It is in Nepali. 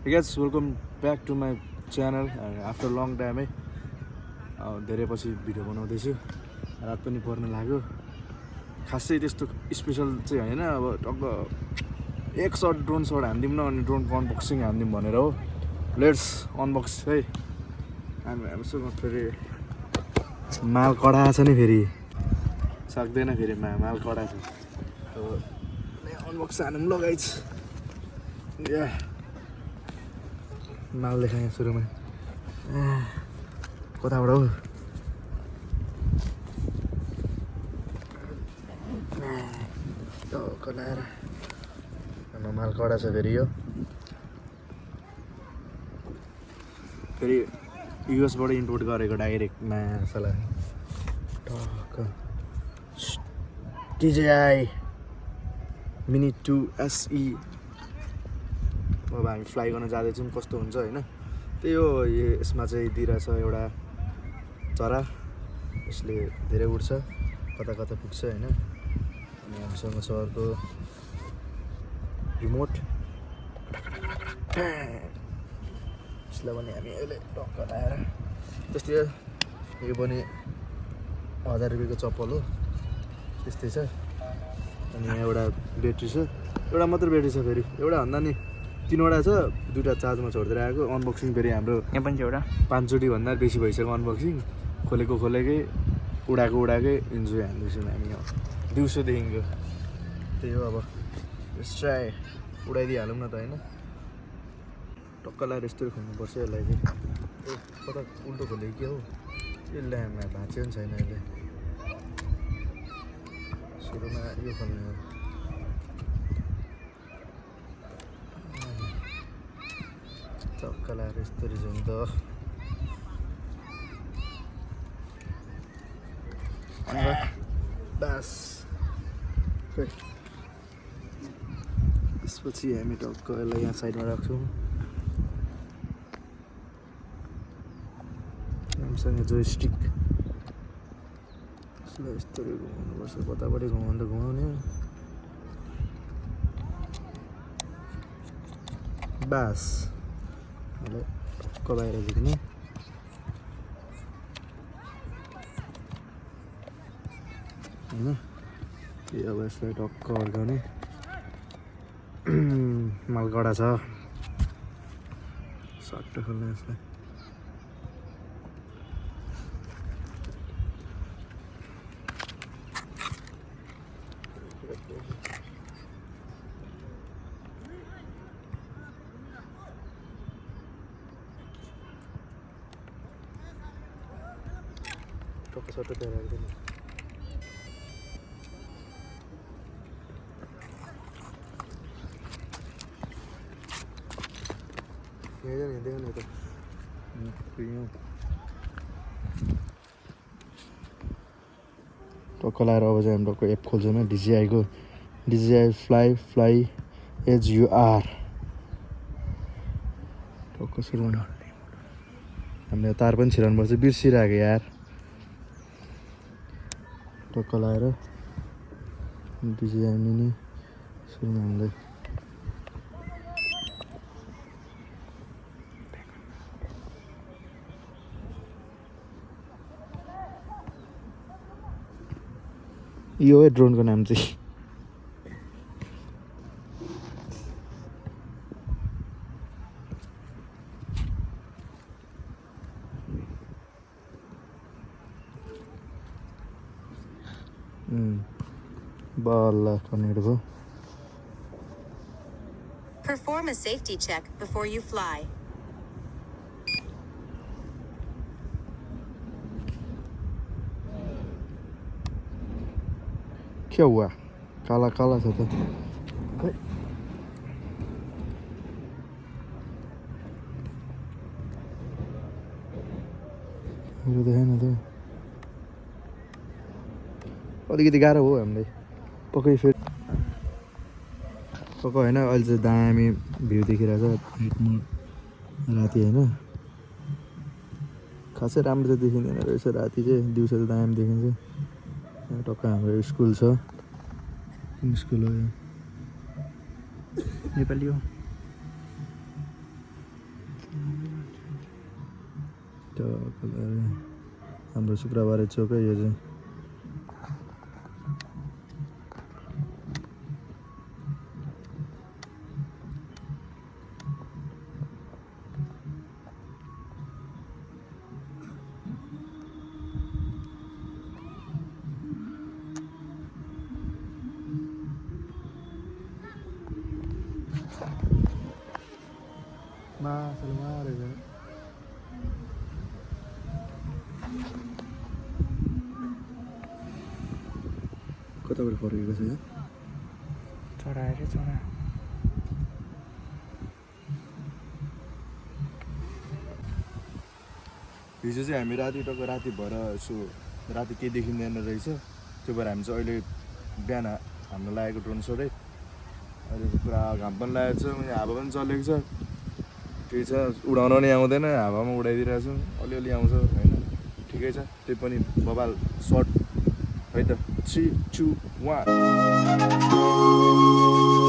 Hey guys, welcome back to my channel after a long time है धेरै पछि भिडियो बनाउँदैछु रात पनि पर्न लाग्यो खासै त्यस्तो स्पेशल चाहिँ हैन अब टक्क एक शट ड्रोन शट हान्दिम न अनि ड्रोनको अनबक्सिङ हान्दिम भनेर हो लेट्स अनबक्स है हामीसँग फेरि माल कडा छ नि फेरि सक्दैन फेरि माल कडा छ अनबक्स हानौँ ल गाइज या माल देखाएँ सुरुमा कताबाट हो कलाएर हाम्रो माल कडा छ फेरि यो फेरि युएसबाट इम्पोर्ट गरेको डाइरेक्ट मासला टक्क DJI मिनी 2 SE अब हामी फ्लाइ गर्न जाँदैछौँ कस्तो हुन्छ होइन त्यही हो यसमा चाहिँ दिइरहेछ एउटा चरा यसले धेरै उड्छ कता कता पुग्छ होइन अनि हामीसँग छ अर्को रिमोट यसलाई पनि हामी अहिले टक्क लाएर त्यस्तै यो पनि 1000 रुपियाँको चप्पल हो त्यस्तै छ अनि यहाँ एउटा ब्याट्री छ एउटा मात्र ब्याट्री छ फेरि एउटा भन्दा नि तीनवटा छ दुईटा चार्जमा छोड्दै आएको अनबक्सिङ फेरि हाम्रो यहाँ पनि छ एउटा 5 चोटि भन्दा बेसी भइसक्यो अनबक्सिङ खोलेकै उडाएकै इन्जोय हान्दैछौँ हामी दिउँसोदेखिको त्यही हो अब ट्राई उडाइदिइहालौँ न त होइन टक्क लाएर यस्तो खोल्नुपर्छ यसलाई चाहिँ कता उल्टो खोलेको के हो यसले हामीलाई भाँच्यो नि छैन यसले सुरुमा यो खोल्ने हो टक्क लाएर यस्तो रहेछ नि त बस त्यसपछि हामी टक्क यसलाई यहाँ साइडमा राख्छौँ हामीसँग जोयस्टिक यसलाई यस्तो घुमाउनुपर्छ कतापट्टि घुमाउँदा घुमाउने बास यसलाई टक्क बाहिर झिक्ने होइन यो अब यसलाई टक्क अड्काउने माल कडा छ सट्ट खोल्ने यसलाई टक्क सट्ट त्यहाँ राख्दैन टक्क लाएर अब चाहिँ हाम्रो एप खोल्छौँ डिजिआईको DJI फ्लाइ HUR टक्क सुरु हामीले तार पनि छिराउनुपर्छ बिर्सिरहेको यार टक्क लाएर DJI मिनी सुरुमा हामीले यो है ड्रोनको नाम चाहिँ बल्ल कनेक्ट भयो Perform a safety check before you fly. क्या हुआ काला काला छ त खै मेरो देखेन त अलिकति गाह्रो हो हामीलाई पक्कै फेरि पक्क होइन अहिले चाहिँ दामी भ्यू देखिरहेको छ राति होइन खासै राम्रो चाहिँ देखिँदैन रहेछ राति चाहिँ दिउँसो त दामी देखिन्छ टक्क हाम्रो स्कुल छ स्कुल हो यो नेपाली हो हाम्रो शुक्रबारे चौक है यो चाहिँ कताबाट फर्केको छ यो चढा अरे चढा हिजो चाहिँ हामी राति भएर यसो राति केही देखिँदैन रहेछ त्यो भएर हामी चाहिँ अहिले बिहान हाम्रो लागेको ड्रोन सधैँ अहिले चाहिँ पुरा घाम पनि लागेको छ हावा पनि चलेको छ केही छ उडाउन नि आउँदैन हावामा उडाइदिरहेको छौँ अलिअलि आउँछ होइन ठिकै छ त्यही पनि बबाल सर्ट है त 3, 2, 1